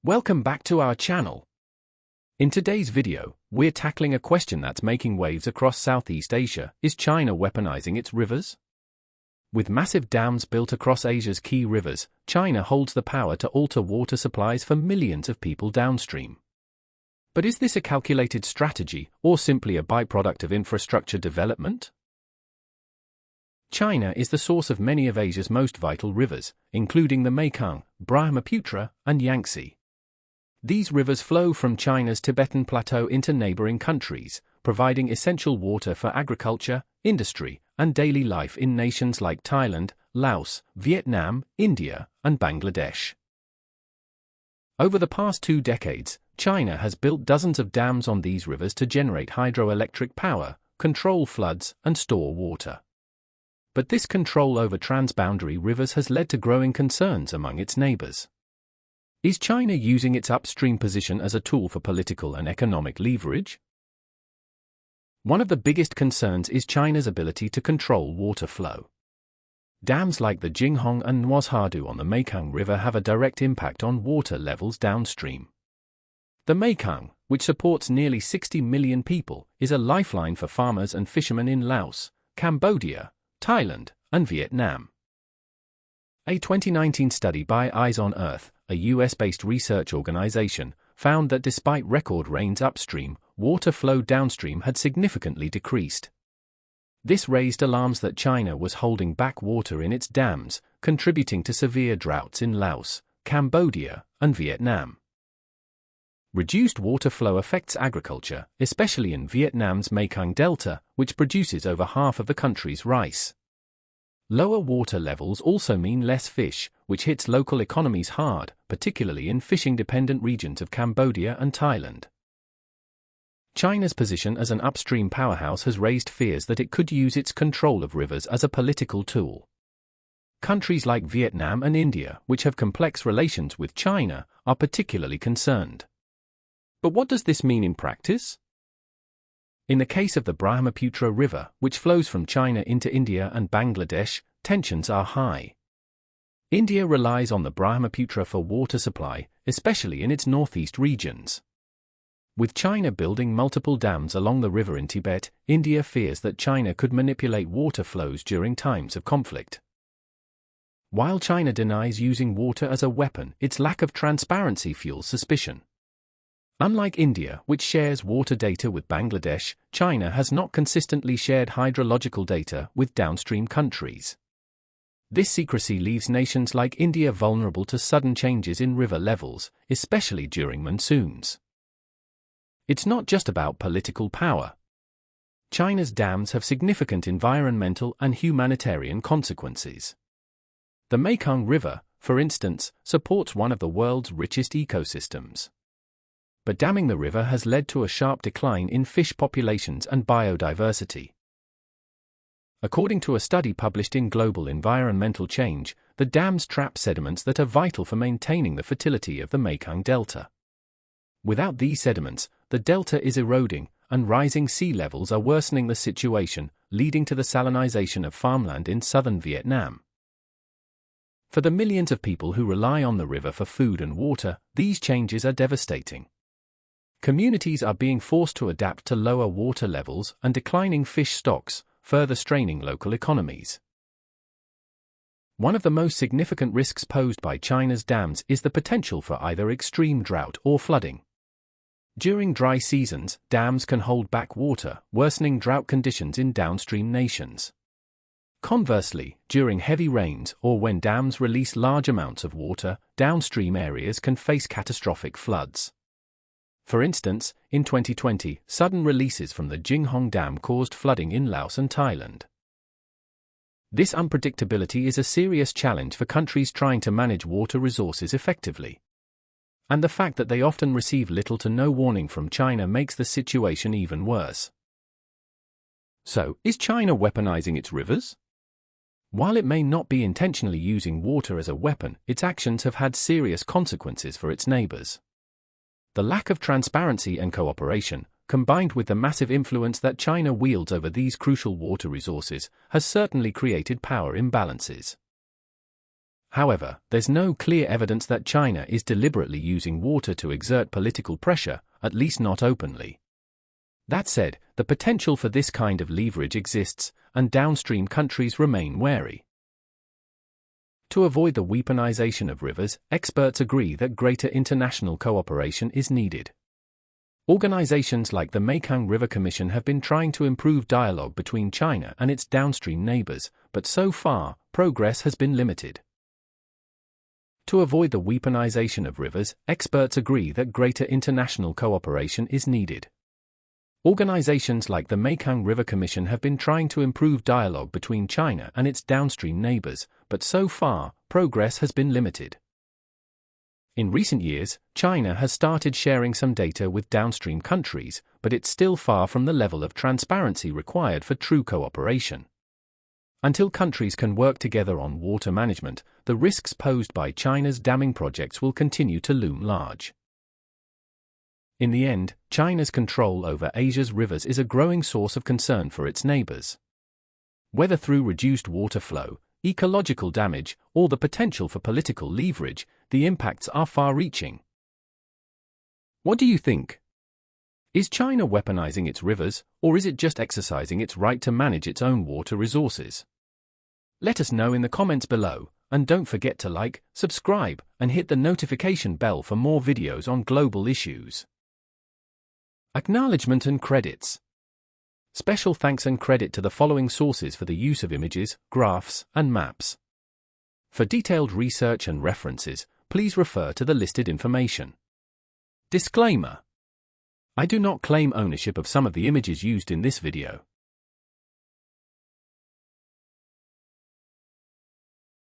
Welcome back to our channel. In today's video, we're tackling a question that's making waves across Southeast Asia. Is China weaponizing its rivers? With massive dams built across Asia's key rivers, China holds the power to alter water supplies for millions of people downstream. But is this a calculated strategy, or simply a byproduct of infrastructure development? China is the source of many of Asia's most vital rivers, including the Mekong, Brahmaputra, and Yangtze. These rivers flow from China's Tibetan Plateau into neighboring countries, providing essential water for agriculture, industry, and daily life in nations like Thailand, Laos, Vietnam, India, and Bangladesh. Over the past 2 decades, China has built dozens of dams on these rivers to generate hydroelectric power, control floods, and store water. But this control over transboundary rivers has led to growing concerns among its neighbors. Is China using its upstream position as a tool for political and economic leverage? One of the biggest concerns is China's ability to control water flow. Dams like the Jinghong and Nwashadu on the Mekong River have a direct impact on water levels downstream. The Mekong, which supports nearly 60 million people, is a lifeline for farmers and fishermen in Laos, Cambodia, Thailand, and Vietnam. A 2019 study by Eyes on Earth, a US-based research organization, found that despite record rains upstream, water flow downstream had significantly decreased. This raised alarms that China was holding back water in its dams, contributing to severe droughts in Laos, Cambodia, and Vietnam. Reduced water flow affects agriculture, especially in Vietnam's Mekong Delta, which produces over half of the country's rice. Lower water levels also mean less fish, which hits local economies hard, particularly in fishing-dependent regions of Cambodia and Thailand. China's position as an upstream powerhouse has raised fears that it could use its control of rivers as a political tool. Countries like Vietnam and India, which have complex relations with China, are particularly concerned. But what does this mean in practice? In the case of the Brahmaputra River, which flows from China into India and Bangladesh, tensions are high. India relies on the Brahmaputra for water supply, especially in its northeast regions. With China building multiple dams along the river in Tibet, India fears that China could manipulate water flows during times of conflict. While China denies using water as a weapon, its lack of transparency fuels suspicion. Unlike India, which shares water data with Bangladesh, China has not consistently shared hydrological data with downstream countries. This secrecy leaves nations like India vulnerable to sudden changes in river levels, especially during monsoons. It's not just about political power. China's dams have significant environmental and humanitarian consequences. The Mekong River, for instance, supports one of the world's richest ecosystems. But damming the river has led to a sharp decline in fish populations and biodiversity. According to a study published in Global Environmental Change, the dams trap sediments that are vital for maintaining the fertility of the Mekong Delta. Without these sediments, the delta is eroding, and rising sea levels are worsening the situation, leading to the salinization of farmland in southern Vietnam. For the millions of people who rely on the river for food and water, these changes are devastating. Communities are being forced to adapt to lower water levels and declining fish stocks, further straining local economies. One of the most significant risks posed by China's dams is the potential for either extreme drought or flooding. During dry seasons, dams can hold back water, worsening drought conditions in downstream nations. Conversely, during heavy rains or when dams release large amounts of water, downstream areas can face catastrophic floods. For instance, in 2020, sudden releases from the Jinghong Dam caused flooding in Laos and Thailand. This unpredictability is a serious challenge for countries trying to manage water resources effectively. And the fact that they often receive little to no warning from China makes the situation even worse. So, is China weaponizing its rivers? While it may not be intentionally using water as a weapon, its actions have had serious consequences for its neighbors. The lack of transparency and cooperation, combined with the massive influence that China wields over these crucial water resources, has certainly created power imbalances. However, there's no clear evidence that China is deliberately using water to exert political pressure, at least not openly. That said, the potential for this kind of leverage exists, and downstream countries remain wary. To avoid the weaponization of rivers, experts agree that greater international cooperation is needed. Organizations like the Mekong River Commission have been trying to improve dialogue between China and its downstream neighbors, but so far, progress has been limited. To avoid the weaponization of rivers, experts agree that greater international cooperation is needed. Organizations like the Mekong River Commission have been trying to improve dialogue between China and its downstream neighbors, but so far, progress has been limited. In recent years, China has started sharing some data with downstream countries, but it's still far from the level of transparency required for true cooperation. Until countries can work together on water management, the risks posed by China's damming projects will continue to loom large. In the end, China's control over Asia's rivers is a growing source of concern for its neighbors. Whether through reduced water flow, ecological damage, or the potential for political leverage, the impacts are far-reaching. What do you think? Is China weaponizing its rivers, or is it just exercising its right to manage its own water resources? Let us know in the comments below, and don't forget to like, subscribe, and hit the notification bell for more videos on global issues. Acknowledgement and credits. Special thanks and credit to the following sources for the use of images, graphs, and maps. For detailed research and references, please refer to the listed information. Disclaimer: I do not claim ownership of some of the images used in this video.